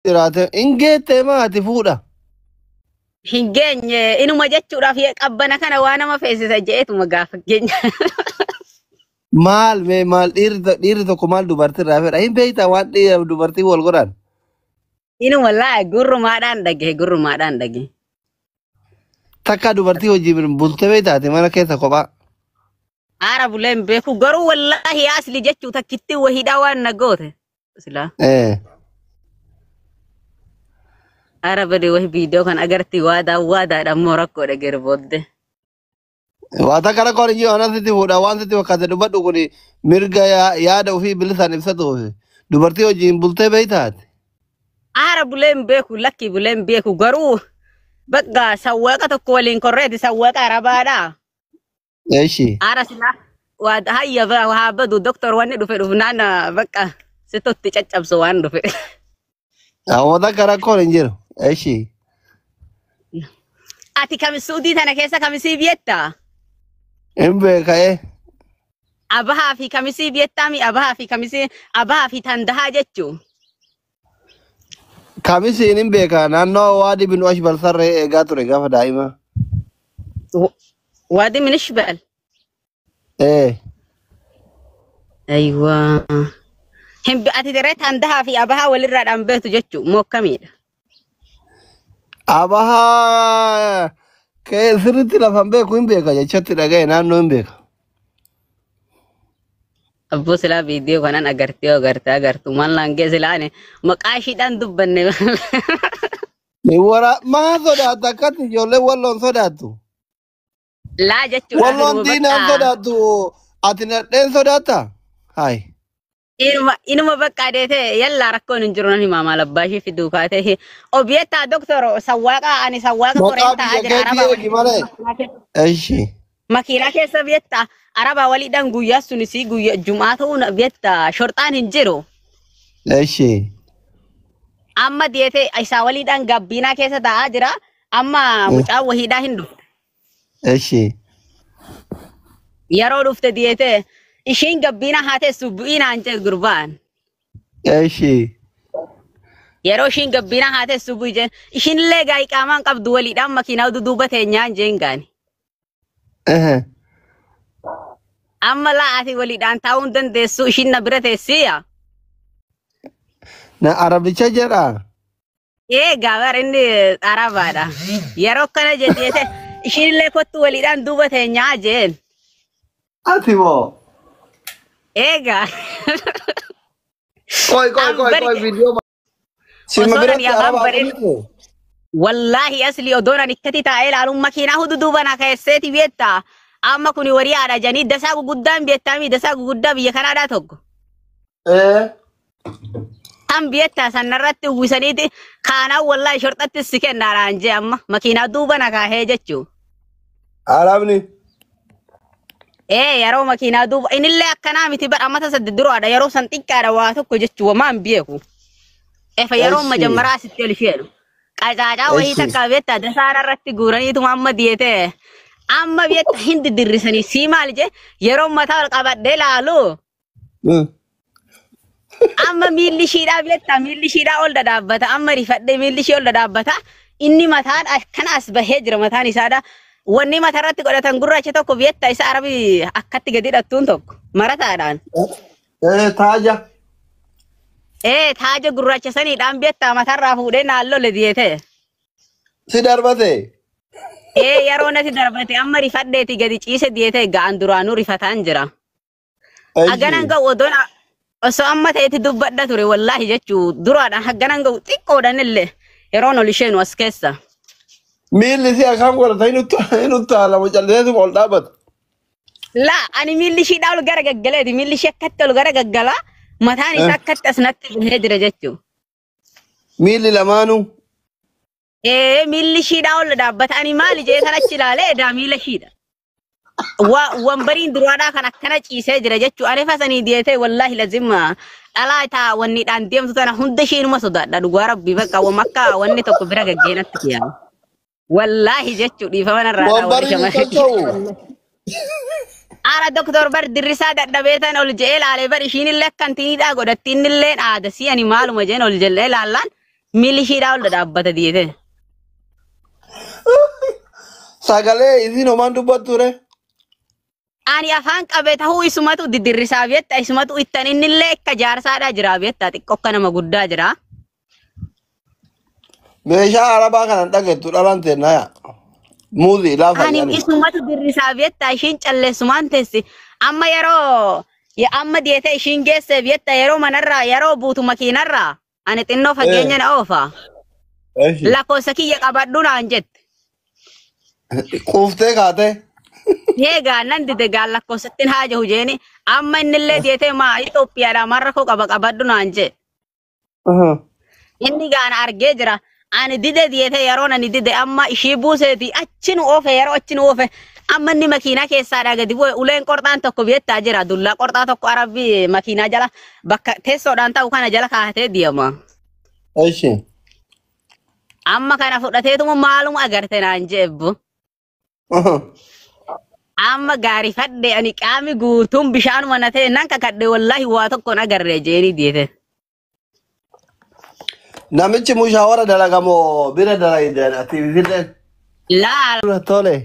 jiraate ingeette maati fuudha. Hin geenye inuma jechuudhaaf qabbana kana waa nama feesisa je'eetuma gaafa geenya. Maal mee maal dhiirri tokko maal dubartii irraa fedha hin beektaa waan dubartii wal godhan. Inuma laa gurrumaadhaan dhage. Takka dubartii wajjin bultee beektaati mana keessa kophaa. Aara buleen beeku garuu wallaahi asli jechuu takkitti wahiidhaa waan nagoote. Silaa. Aara badee wahi viidiyoo kan agartii waadaadhaan moo rakkoo dhageera booddee. Waata kana qoon iyyuu anasitti fuudha waan sitti fakkaate dubbadhu kun mirga yaada ofii bilisaan ibsatuuf dubartii wajjin bultee beektaati. Aara buleen beeku lakki buleen beeku garuu bakka sawwaaqa tokko waliin korreeti sawwaaqa arabaadhaa. Eeshi. Aara silaa waada hayya haa badu doktor wanni dhufe dhufnaan bakka sitotti caccabsu waan dhufe. Waata kana qoon hin jiru. Eeshi. Ati kamisuudii tana keessa kamisii biyettaa? Hin beeka'ee. Abahaa fi kamisii biyettaami abahaa fi kamisii abahaa fi tandahaa jechuun. Kamisiin hin beeka naannoo waadi bin wash balsarree eegaa ture gaafa daa'ima. Waadi minish bal. Ayiwaa. Hin ati diree tandahaa fi abahaa walirraa dhambeetu jechuun mokkamiidha. Abahaa sirriitti lafan beeku hin beeka jechatti dhaga'e naannoo hin beeka. Abboo silaa viidiyoo kanan agartu maal laangee silaane maqaa ishiidhaan dubbanne. Maa sodaattu akkatti ijoollee walloon sodaattu. Laa jechuudha. Walloon diinaan sodaattu ati nadheen sodaatta? Hayi. Inuma bakka deete yalla rakkoon hin jiru nan himaa maal abbaa ishee fiduu kaatee obiyeettaa doktoro sawwaaqa ani sawwaaqa qoreentaa jira araba. Eeshi. Makiinaa keessa biyetta araba waliidhaan guyyaa sunis guyyaa jumaa ta'uun biyetta shorxaan hin jiru. Eeshi. Amma deete isaa waliidhaan gabbiinaa keessa taa'aa jira. Amma mucaan wahiidhaa hin dhufte. Eeshi. Yeroo dhufte deete ishiin gabbiina haa teessu bu'iinaan jee gurbaan. Eeshi. Yeroo ishiin gabbiina haa teessu bu'i jeen ishiin illee gaa'ii qaamaan qabdu waliidhaan makiinaa duduuba teenyaan jeen gaani. Amma laa ati waliidhaan taa'uun dandeessu ishiin na bira teessiya. Na arabicha jedha. Gaabar inni arabaadha. Yeroo kana jedheete ishiin illee kottu waliidhaan duuba teenyaa jeen. Ati moo? Egaa. Koi video. Silma biratti arabaa kunitu. Wallahi asli odoon ikkati taa'ee ilaaluun makiinaa hududuuba na keesseeti beektaa. Amma kuni warii haadha janii dasaa guguddaan beektaami dasaa guguddaa biyya kanaadhaa tokko. Kan beektaa sanarratti uwwisaniiti kaanaan wallahi shorxatti si kennaadhaan jee amma makiinaa duuba na kaahee jechuu. Arabni. Yeroo makiinaa duuba inillee akkanaa miti bara ammata sadde duroodha yeroo san xiqqaadha waa tokko jechuu wamaan beeku. Efa yeroo majammaraa sitti ol isheedhu. Qacaacaa wahii takka beektaa dasaara irratti guuraniituma amma dietee amma beektaa hindi dirrisanii sii maal jee yeroo mataa ol qabadhee laalu. Amma miilli ishiidhaa beektaa miilli ishiidhaa ol dhadhaabbata amma rifadhee miilli ishee ol dhadhaabbata inni mataan akkanaas bahee jira mataan isaadha. Wanni mata irratti godhatan gurraacha tokko beektaa isa arabii akkatti gadi hidhattuun tokko marataadhaan. Taaja. Taaja gurraacha saniidhaan beektaa matarraa fuudhee naalloo leediyeete. Si darbate. Yeroo natti darbate amma rifadheeti gadi ciise diyeete ga'an duraanuu rifataan jira. Hagganan ga'u odoon osoo amma ta'etti dubbadha ture wallaahi jechuu duraadhaan hagganan ga'u xiqqoodhaan illee yeroon ol isheenu as keessa. Miilli si akkam godhata hin uttaala mucalleetu ol dhaabata. Laa ani miilli ishiidhaa ol gara gaggaleeti miilli ishee akkatti ol gara gaggalaa mataan isaa akkatti as natti bahee jira jechuu. Miilli lamaanuu. Miilli ishiidhaa ol dhaabbata ani maali jee kan achi ilaalee edaa miila ishiidha. Wambariin duraadhaa kan akkana ciisee jira jechuu ani fasanii dietee wallaahi lazima dhalaa isaa wanniidhaan deemtu tana hunda isheenuma sodaadha dhugaa rabbii bakka akka wanni tokko bira gaggeenatti kiyaamu. Wallahi jechuu dhiifama narraa dhaawwachama. Ara doktor bar dirrisaa dadhabeetan ol je'ee laalee bar ishiin illee akkantiinidhaa godhatti inni illee aada si ani maaluma jeen ol jellee laallaan milishiidhaa ol dhaabbata diite. Sagalee isin homaan dubbatture. Ani afaan qabee ta'uu isumatu diddirrisaa beetta isumatu ittan innillee akka jaarsaadhaa jira beetta xiqqoo akka nama guddaa jira. Meeshaa arabaa kanan dhageettu dhalaan teennaya. Muuzii laafa Ani isumatu dirrisaa beetta ishiin calleessumaan teessi amma yeroo amma diete ishiin geesse beetta yeroo manarraa yeroo buutu makiinarraa ani xinnoo fageenya na oofa. Lakkoofsa kiyya qabadhu naan jette. Quuftee kaate. Heegaa nan dide gaa lakkoofsattiin haaja hujeeni amma innillee diete maa Itoophiyaadhaa marra koo qabadhu naan jedhe. Inni gaana argee jira. Ani dide diete yeroo nani dide amma ishii buuseeti achin oofe yeroo achin oofe amma inni makiinaa keessaadhaa gadi bu'e uleen qorxaan tokko beettaa jira dullaa qorxaa tokko arabii makiinaa jala bakka teessoodhaan ta'u kana jala kaa'atee deema. Eshi. Amma kana fudhateetuma maaluma agarte naan jeebbu. Amma gaarii fadhe ani qaami guutuun bishaanuma na ta'e nan kakadhe wallaahi waa tokkoon agarree jeeni diete. Namichi mushaawara dalagamoo bira dalagidan ati fideen. Laala. Tole.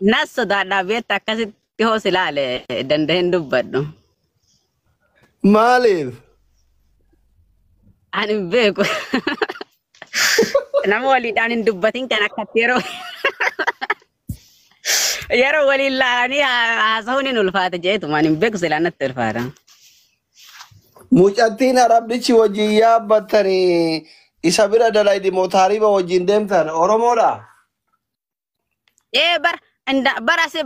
Nas sodaadhaa beetta akkasitti hoos ilaale danda'een dubbadhu. Maaliif? Ani hin beeku. Nama waliidhaan hin dubbatin kan akkatti yeroo waliin laalanii haasa'uun hin ulfaata jeetuma ani hin beeku silaa natti ulfaata. Mucattiin arabdichi wajjin yaabbatanii isa bira dalaydi mootaariba wajjin deemtan Oromoodha.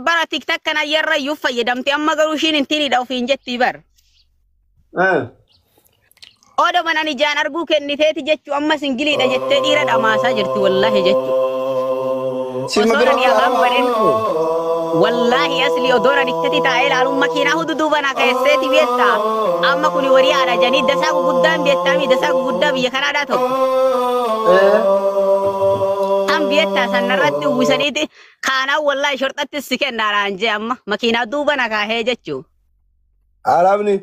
Bara tiktak kana yerra iyyuu fayyadamte amma garuu ishiin hintiinidha ofiin jetti bar. Odo manan ijaan arguu kenniteeti jechuu amma singiliidha jettee dhiira dhamaasaa jirti wallaahi jechuu. Sima bira Wallahi asli odora dikkati taa'ee ilaaluun makiinaa hududuuba na keesseeti beektaa. Amma kuni warii haadha janii dasaa guguddaan beektaa dasaa guguddaa biyya kanaadhaa tokko. An beektaa sanarratti uwwisaniiti kaanaan wallahi shorxatti si kennaadhaan jee amma makiinaa duuba na kaahee jechuu. Arabni.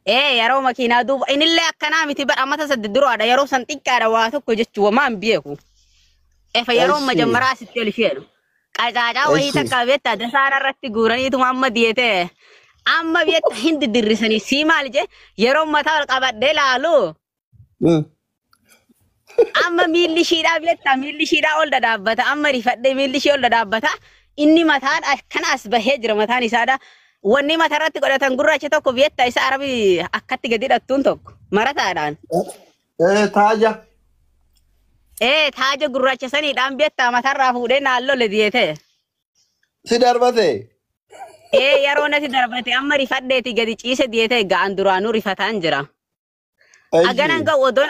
Yeroo makiinaa duuba inillee akkanaa miti bara ammata sadde duraadha yeroo san xiqqaadha waa tokko jechuu wamaan beeku. Efa yeroo majammaraa sitti ol isheenu. Qacaacaa wayii takka beektaa dasaara irratti guuraniituma amma diete amma beektaa hin diddirrisanii sii maal jee yeroo mataa ol qabadhee laalu amma miilli ishiidhaa beektaa miilli ishiidhaa ol dhadhaabbata amma rifadhee miilli ishee ol dhadhaabbata inni mataan akkanaas bahee jira mataan isaadha wanni mataa irratti godhatan gurraacha tokko beektaa isa arabii akkatti gadi hidhattuun tokko marataadhaan. Taaja. Taaja gurraacha saniidhaan beektaa mataarraa fuudhee naallole diete. Si darbate. Yeroo natti darbate amma rifadheeti gadi ciise diete ga'an duraanuu rifataan jira. Hagganan ga'u odoon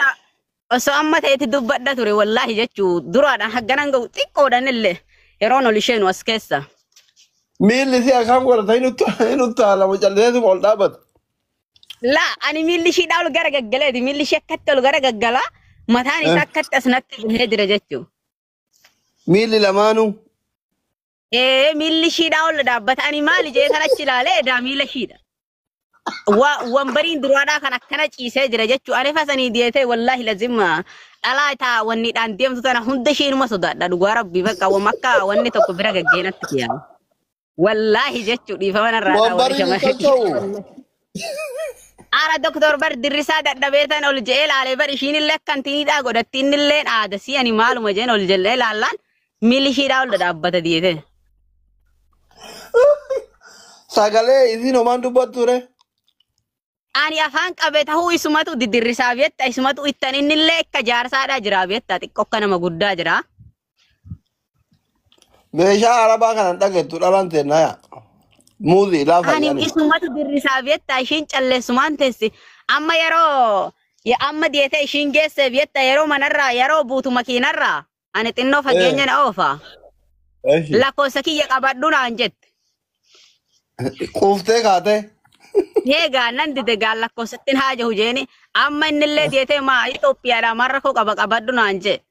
osoo amma ta'etti dubbadha ture wallaahi jechuu duraadhaan hagganan ga'u xiqqoodhaan illee yeroon ol isheenu as keessa. Miilli si akkaan godhata hin uttaala mucalleetu ol dhaabbata. Laa ani miilli ishiidhaa ol gara gaggaleeti miilli ishee akkatti ol gara gaggalaa. Mataan isaa akkatti as natti bahee jira jechuu. Miilli lamaanuu. Miilli ishiidhaa ol dhaabbata ani maali jee kan achi ilaalee edaa miila ishiidha. Wambariin duraadhaa kan akkana ciisee jira jechuu ani fasanii dietee wallaahi lazima dhalaa isaa wanniidhaan deemtu tana hunda ishiinuma sodaadha dhugaa rabbii bakka akka wanni tokko bira gaggeenatti kiyyaa. Wallaahi jechuu dhiifama narraa Wambariin Ara doktor bar dirrisaa dadhabeetan ol je'ee laalee bar ishiinillee akkantiinidhaa godhatti innillee aada si ani maaluma jeen ol jellee laallaan miilli ishiidhaa ol dhaabbata diete. Sagalee isin homaan dubbatture. Ani afaan qabee ta'uu isumatu diddirrisaa beetta isumatu ittan innillee akka jaarsaadhaa jira beetta xiqqoo akka nama guddaa jira. Meeshaa arabaa kanan dhageettu dhalaan teennaya. Muuzii laafa. Ani isumatu dirrisaa beetta ishiin calleessumaan teessi amma yeroo amma diete ishiin geesse beetta yeroo manarraa yeroo buutu makiinarraa ani xinnoo fageenya na oofa. Lakkoofsa kiyya qabadhu naan jette. Quuftee kaate. Heegaa nan dide gaa lakkoofsattiin haaja hujeeni amma innillee diete maa Itoophiyaadhaa marra koo qabadhu naan jedhe.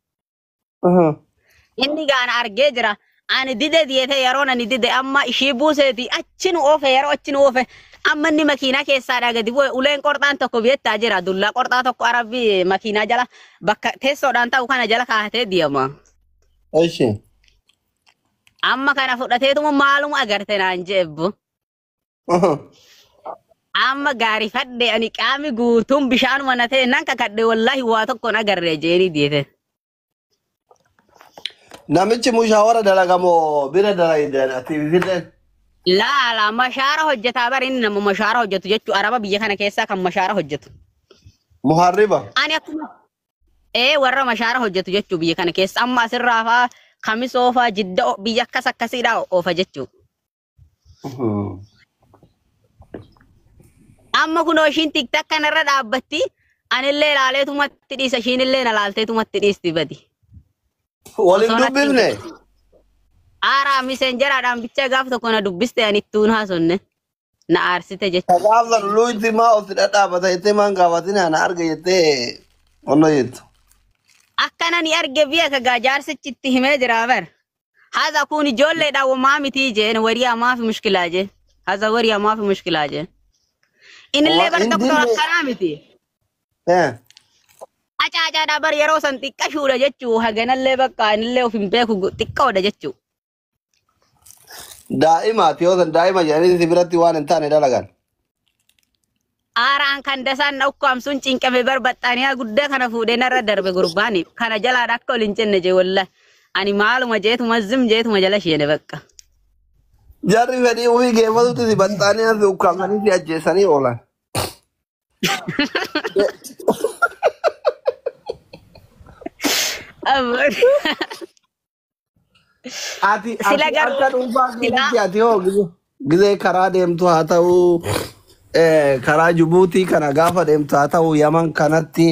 Inni gaana argee jira. Ani dide diete yeroo nani dide amma ishii buuseeti achin oofe yeroo achin oofe Amma inni makiinaa keessaadhaa gadi bu'e uleen qorxaan tokko beektaa jira. Dullaa qorxaa tokko arabii makiinaa jala bakka teessoodhaan ta'u kana jala kaa'atee deema. Ishi. Amma kana fudhateetuma maaluma agarte naan jeebbu. Amma gaarii fadde ani qaami guutuun bishaanuma na ta'e nan kakadhe wallahi waa tokkoon agarree jeeni diite. Namichi mushaawara dalagamoo bira dalagidan atiivisilleen. Laala mashaara hojjetaa bari inni nama mashaara hojjetu jechuu araba biyya kana keessaa kan mashaara hojjetu. Muharriba. Ani akkuma warra mashaara hojjetu jechuu biyya kana keessa amma asirraa faa kamisoo faa jidda biyya akkas akkasiidhaa oofa jechuu. Amma kunoo ishiin tiktak kanarra dhaabbatti anillee ilaaleetumatti dhiisa ishiinillee na laalteetumatti dhiisti badi. Waliin dubbifne. Aaraa miseenjeraadhaan bicha gaaf tokko na dubbiste anittuun haasonne na aarsite jechuudha. Gaafa luuti maa ofi dhadhaabata jettee maan gaafatin ana arga jettee onna jettu. Akkana ni arge biyya kagaa jaarsichi itti himee jira bar. Haza kun ijoolleedhaan wamaa miti jeen warii amaafi mushkilaa jeen. Haza warii amaafi mushkilaa jeen. Inillee bar doktora akkanaa miti. Acaacaadhaa bar yeroo san xiqqashuudha jechuu haganallee bakka inillee of hin beeku xiqqoodha jechuu. Daa'imaati yoo san daa'ima jedhanii si biratti waan hin taane dalagan. Aaraan kan dasaan na ukkaamsuun cinqame barbaxxaniyaa guddaa kana fuudhee narra darbe gurbaani kana jalaadha akka ol hin jenne jee wallahi ani maaluma jeetuma zim jeetuma jala sheene bakka. Jarri fedhii ofii geeffatutti si baxxaniyaa si ukkaamsanii si ajjeessanii oolan. Ati akka dhuunfaa keetitti ati hoo gizee karaa deemtu haa ta'uu karaa Jibuutii kana gaafa deemtu haa ta'uu Yaman kanatti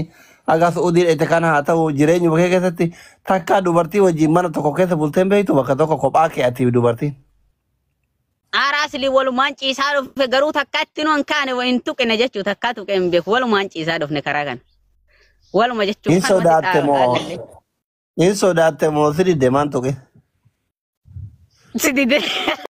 aga Suudii dheete kana haa ta'uu jireenya bakee keessatti takka dubartii wajjin mana tokko keessa bulteen beektu bakka tokko kophaa kee ati dubartiin. Aaraa silii walumaan ciisaa dhufe garuu takka itti nuun kaane wayin tuqine jechuu takka tuqe hin beeku walumaan ciisaa dhufne karaa kana. Waluma jechuu Hin sodaatte moo si didde maan tuqe? Si didde.